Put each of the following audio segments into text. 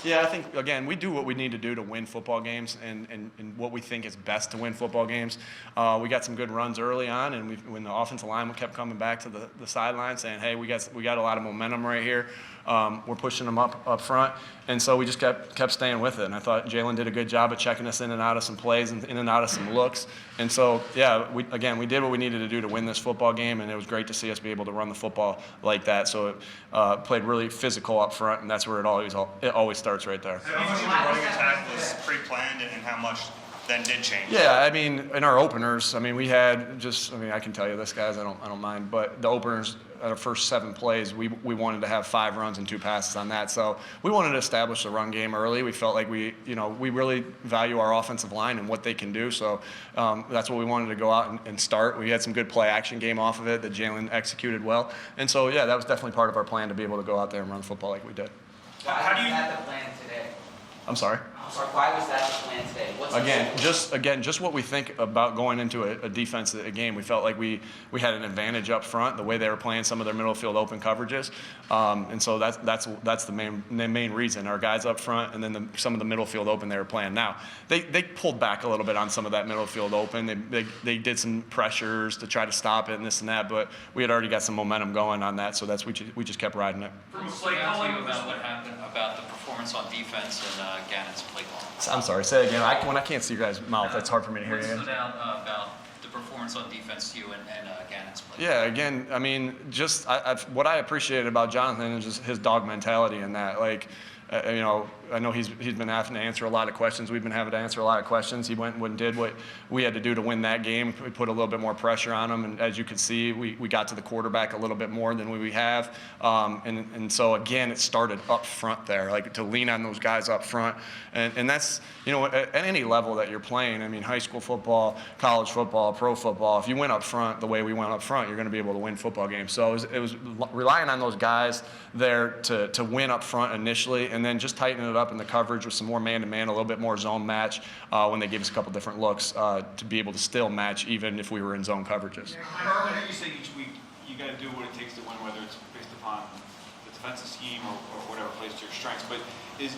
Yeah, I think, again, we do what we need to do to win football games and what we think is best to win football games. We got some good runs early on, and when the offensive line kept coming back to the sideline saying, hey, we got a lot of momentum right here. We're pushing them up front. And so we just kept staying with it. And I thought Jalen did a good job of checking us in and out of some plays and in and out of some looks. And so, yeah, we did what we needed to do to win this football game, and it was great to see us be able to run the football like that. So it played really physical up front, and that's where it always starts right there. How much of the running attack was pre-planned and how much then did change? Yeah, I mean, in our openers, we had I can tell you this, guys, I don't mind, but the openers, our first 7 plays, we wanted to have 5 runs and 2 passes on that. So we wanted to establish the run game early. We felt like we really value our offensive line and what they can do. So that's what we wanted to go out and start. We had some good play action game off of it that Jalen executed well. And so, yeah, that was definitely part of our plan to be able to go out there and run the football like we did. How do you have the plan today? I'm sorry? Why was that the plan today? Just what we think about going into a defensive game. We felt like we had an advantage up front, the way they were playing some of their middle field open coverages, and so that's the main reason. Our guys up front, and then some of the middle field open they were playing. Now they pulled back a little bit on some of that middle field open. They did some pressures to try to stop it and this and that, but we had already got some momentum going on that, so we just kept riding it. From about what happened about the performance on defense and Gannon's play call. I'm sorry, say it again. When I can't see your guys' mouth, it's hard for me to hear you. What stood out about the performance on defense to you and Gannon's play? Yeah, again, what I appreciated about Jonathan is just his dog mentality in that. Like, I know he's been having to answer a lot of questions. We've been having to answer a lot of questions. He went and did what we had to do to win that game. We put a little bit more pressure on him, and as you can see, we got to the quarterback a little bit more than we have. And so again, it started up front there, like to lean on those guys up front, and that's at any level that you're playing. High school football, college football, pro football. If you win up front the way we went up front, you're going to be able to win football games. So it was relying on those guys there to win up front initially, and then just tightening it up in the coverage with some more man-to-man, a little bit more zone match when they gave us a couple different looks to be able to still match even if we were in zone coverages. Earlier you say each week you got to do what it takes to win, whether it's based upon the defensive scheme or whatever plays to your strengths. But is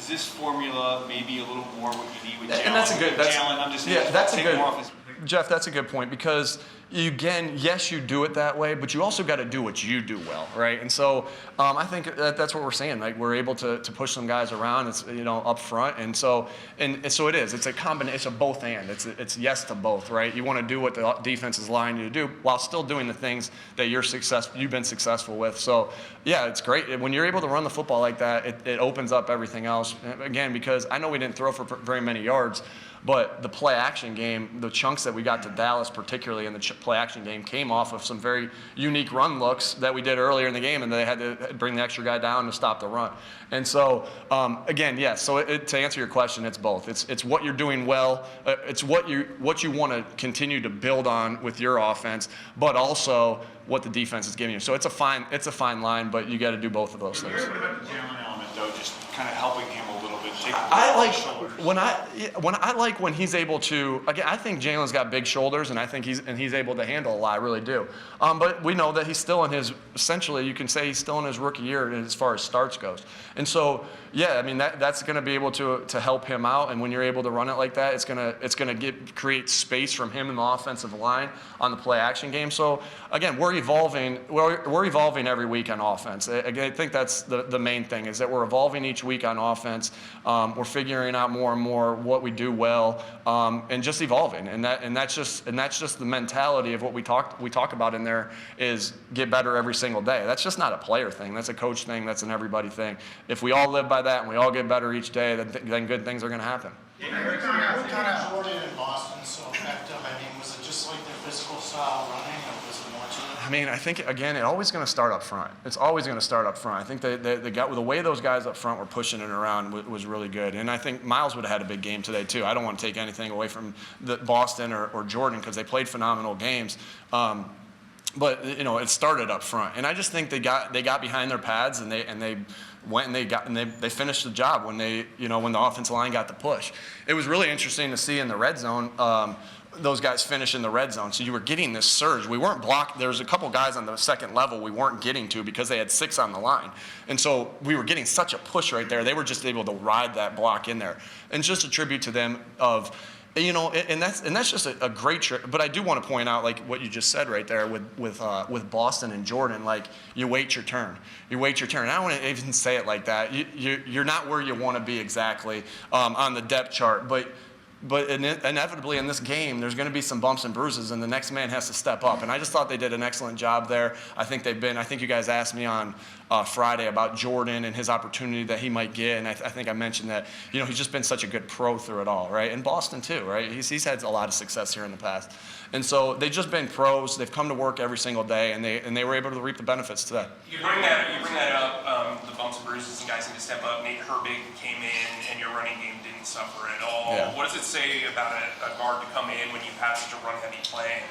this formula maybe a little more what you need with Jalen? And that's a good. Jeff, that's a good point because yes, you do it that way, but you also got to do what you do well, right? And so I think that's what we're saying. Like we're able to push some guys around. It's up front, and so it is. It's a combination. It's a both and. It's yes to both, right? You want to do what the defense is allowing you to do while still doing the things that you've been successful with. So yeah, it's great when you're able to run the football like that. It opens up everything else again because I know we didn't throw for very many yards. But the play action game, the chunks that we got to Dallas, particularly in the play action game, came off of some very unique run looks that we did earlier in the game, and they had to bring the extra guy down to stop the run. And so, again, yes. So to answer your question, it's both. It's what you're doing well. It's what you want to continue to build on with your offense, but also what the defense is giving you. So it's a fine line, but you got to do both of those things. What about the Jalen element, though, just kind of helping him a little bit? I like when he's able to. Again, I think Jalen's got big shoulders, and I think he's able to handle a lot. I really do. But we know that he's still in his. Essentially, you can say he's still in his rookie year as far as starts goes. And so, yeah, that's going to be able to help him out. And when you're able to run it like that, it's gonna create space from him in the offensive line on the play action game. So again, we're evolving. We're evolving every week on offense. Again, I think that's the main thing is that we're evolving each week on offense. We're figuring out more and more what we do well, and just evolving. And that's just the mentality of what we talk about in there is get better every single day. That's just not a player thing. That's a coach thing. That's an everybody thing. If we all live by that and we all get better each day, then good things are going to happen. What kind of Jordan in Boston so effective? Was it just like their physical style running, or was it more to it? I think again, it's always going to start up front. It's always going to start up front. I think the way those guys up front were pushing it around was really good, and I think Miles would have had a big game today too. I don't want to take anything away from Boston or Jordan because they played phenomenal games. But it started up front, and I just think they got behind their pads and they went and they finished the job when when the offensive line got the push. It was really interesting to see in the red zone. those guys finish in the red zone. So you were getting this surge. We weren't blocked. There was a couple guys on the second level we weren't getting to because they had 6 on the line. And so we were getting such a push right there. They were just able to ride that block in there. And just a tribute to them of, you know, and that's just a great trick. But I do want to point out, like what you just said right there with Boston and Jordan, like you wait your turn. You wait your turn. I don't want to even say it like that. You're not where you want to be exactly on the depth chart, but inevitably in this game, there's going to be some bumps and bruises, and the next man has to step up. And I just thought they did an excellent job there. I think you guys asked me on Friday about Jordan and his opportunity that he might get, and I think I mentioned that, you know, he's just been such a good pro through it all, right? And Boston too, right? He's had a lot of success here in the past. And so they've just been pros. They've come to work every single day, and they were able to reap the benefits today. You bring that up, the bumps and bruises and guys need to step up. Nate Herbig came in, and your running game didn't suffer at all. Yeah. What does it say about a guard to come in when you have such a run-heavy play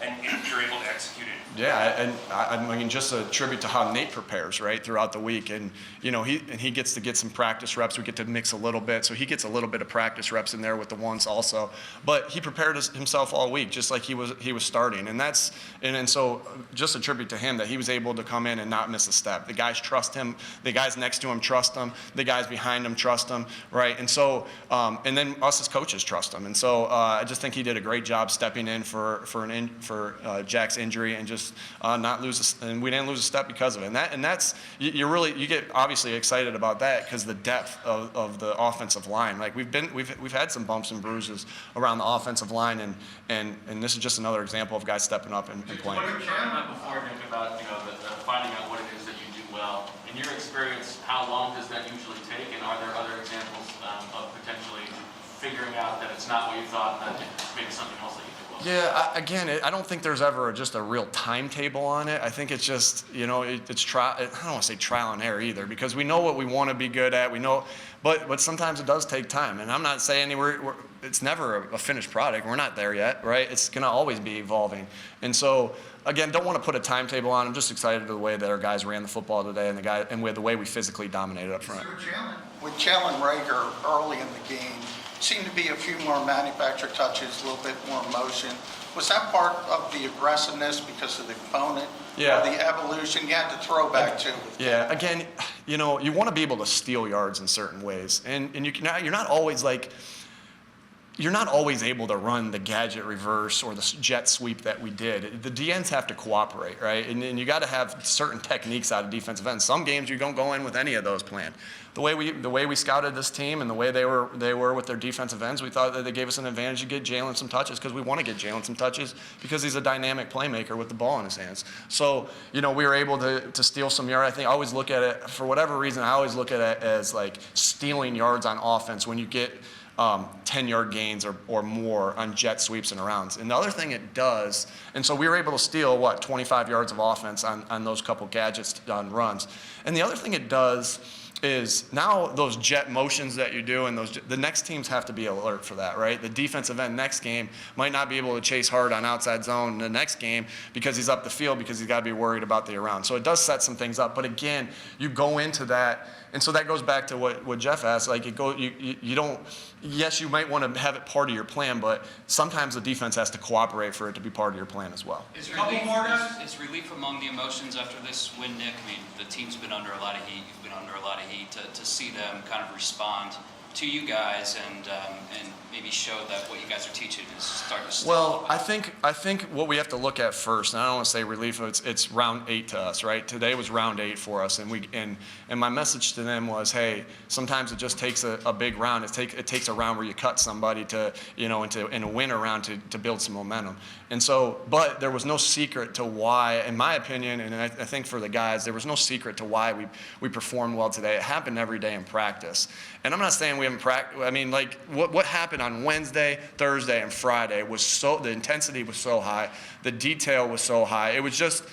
and you're able to execute it? Yeah, and I mean, just a tribute to how Nate prepares, right, throughout the week. And, you know, he gets to get some practice reps. We get to mix a little bit, so he gets a little bit of practice reps in there with the ones also. But he prepared himself all week, just like he was starting. And so just a tribute to him that he was able to come in and not miss a step. The guys trust him. The guys next to him trust him. The guys behind him trust him, right? And so, and then us as coaches trust him. And so I just think he did a great job stepping in for Jack's injury and just not lose and we didn't lose a step because of it. And that's you get obviously excited about that because the depth of the offensive line. Like we've had some bumps and bruises around the offensive line, and this is just another example of guys stepping up and playing. What you were talking about before, Nick, about finding out what it is that you do well. In your experience, how long does that usually take, and are there other examples of potentially figuring out that it's not what you thought, and that maybe something else that you do well? Yeah, I don't think there's ever just a real timetable on it. I think it's just, you know, it's trial. I don't want to say trial and error either, because we know what we want to be good at. We know, but sometimes it does take time. And I'm not saying it's never a finished product. We're not there yet, right? It's going to always be evolving. And so, again, don't want to put a timetable on. I'm just excited the way that our guys ran the football today and with the way we physically dominated up front. With Jalen Rager early in the game, seemed to be a few more manufactured touches, a little bit more motion. Was that part of the aggressiveness because of the opponent? Yeah. Or the evolution you had to throw back to? Yeah, again, you know, you want to be able to steal yards in certain ways. And you're not always able to run the gadget reverse or the jet sweep that we did. The DNs have to cooperate, right? And you got to have certain techniques out of defensive ends. Some games you don't go in with any of those planned. The way we scouted this team and the way they were with their defensive ends, we thought that they gave us an advantage to get Jalen some touches because we want to get Jalen some touches because he's a dynamic playmaker with the ball in his hands. So, you know, we were able to steal some yards. I think I always look at it, for whatever reason, I always look at it as like stealing yards on offense when you get 10-yard gains or more on jet sweeps and rounds. And the other thing it does, and so we were able to steal, 25 yards of offense on those couple gadgets on runs. And the other thing it does is now those jet motions that you do and the next teams have to be alert for that, right? The defensive end next game might not be able to chase hard on outside zone the next game because he's up the field because he's got to be worried about the around. So it does set some things up. But again, you go into that, and so that goes back to what Jeff asked. Like you don't. Yes, you might want to have it part of your plan, but sometimes the defense has to cooperate for it to be part of your plan as well. Is relief among the emotions after this win, Nick? I mean, the team's been under a lot of heat. You've been under a lot of heat. To see them kind of respond to you guys and maybe show that what you guys are teaching is starting to. Well, I think what we have to look at first, and I don't want to say relief. It's round 8 to us, right? Today was round 8 for us, and my message to them was, hey, sometimes it just takes a big round. It takes a round where you cut somebody to, you know, in a win around to build some momentum. And so, but there was no secret to why, in my opinion, and I think for the guys, there was no secret to why we performed well today. It happened every day in practice. And I'm not saying we haven't practiced. I mean, like what happened on Wednesday, Thursday, and Friday was the intensity was so high, the detail was so high. It was just,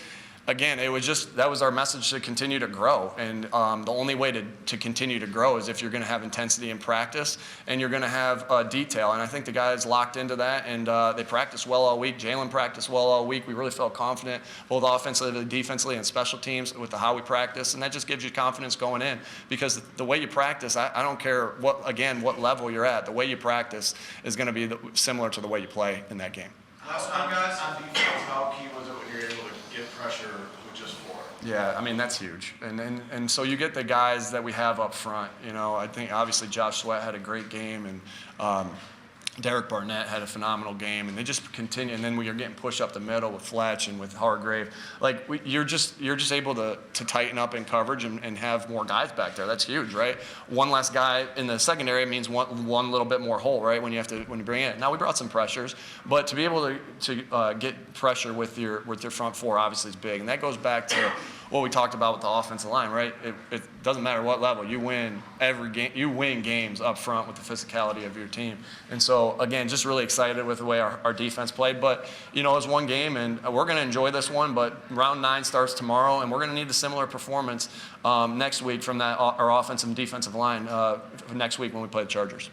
again, it was just, that was our message to continue to grow. And the only way to continue to grow is if you're going to have intensity in practice and you're going to have detail. And I think the guys locked into that, and they practiced well all week. Jalen practiced well all week. We really felt confident, both offensively, defensively, and special teams with how we practice. And that just gives you confidence going in, because the way you practice, I don't care what level you're at, the way you practice is going to be similar to the way you play in that game. Last time, guys, on defense, how key was it when you're able to get pressure with just 4? Yeah, I mean, that's huge. And so you get the guys that we have up front. You know, I think obviously Josh Sweat had a great game, and Derek Barnett had a phenomenal game, and they just continue. And then when you're getting pushed up the middle with Fletch and with Hargrave, like you're just able to tighten up in coverage and have more guys back there. That's huge, right? One less guy in the secondary means one little bit more hole, right? When you bring it in. Now we brought some pressures, but to be able to get pressure with your front 4 obviously is big, and that goes back to what we talked about with the offensive line, right? It doesn't matter what level, you win every game. You win games up front with the physicality of your team. And so, again, just really excited with the way our defense played. But, you know, it was one game, and we're going to enjoy this one. But round 9 starts tomorrow, and we're going to need a similar performance next week from our offensive and defensive line next week when we play the Chargers.